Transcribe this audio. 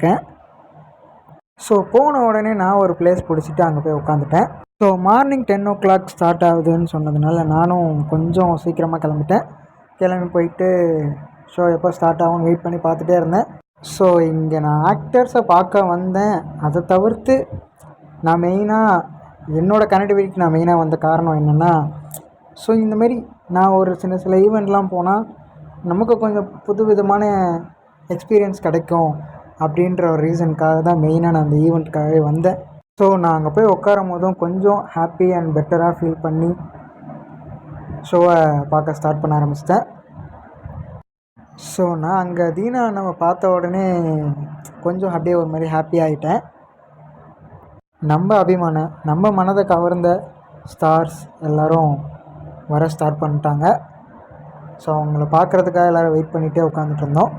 இருக்கேன். ஸோ போன உடனே நான் ஒரு பிளேஸ் பிடிச்சிட்டு அங்கே போய் உட்காந்துட்டேன். ஸோ மார்னிங் 10 o'clock ஸ்டார்ட் ஆகுதுன்னு சொன்னதுனால நானும் கொஞ்சம் சீக்கிரமாக கிளம்பிட்டேன். கிளம்பி போயிட்டு ஷோ எப்போ ஸ்டார்ட் ஆகும்னு வெயிட் பண்ணி பார்த்துட்டே இருந்தேன். ஸோ இங்கே நான் ஆக்டர்ஸை பார்க்க வந்தேன். அதை தவிர்த்து நான் மெயினாக என்னோடய கனெக்டிவிட்டிக்கு நான் மெயினாக வந்த காரணம் என்னென்னா, ஸோ இந்தமாரி நான் ஒரு சில ஈவெண்ட்லாம் போனால் நமக்கு கொஞ்சம் புது விதமான எக்ஸ்பீரியன்ஸ் கிடைக்கும் அப்படின்ற ஒரு ரீசனுக்காக தான் மெயினாக நான் அந்த ஈவெண்ட்டுக்காகவே வந்தேன். ஸோ நான் அங்கே போய் உட்காரும் போதும் கொஞ்சம் ஹாப்பி அண்ட் பெட்டராக ஃபீல் பண்ணி ஷோவை பார்க்க ஸ்டார்ட் பண்ண ஆரம்பிச்சிட்டேன். ஸோ நான் அங்கே தீனா நம்ம பார்த்த உடனே கொஞ்சம் அப்படியே ஒரு மாதிரி ஹாப்பி ஆகிட்டேன். நம்ம மனதை கவர்ந்த ஸ்டார்ஸ் எல்லோரும் வர ஸ்டார்ட் பண்ணிட்டாங்க. ஸோ அவங்கள பார்க்குறதுக்காக எல்லோரும் வெயிட் பண்ணிகிட்டே உட்காந்துட்டு இருந்தோம்.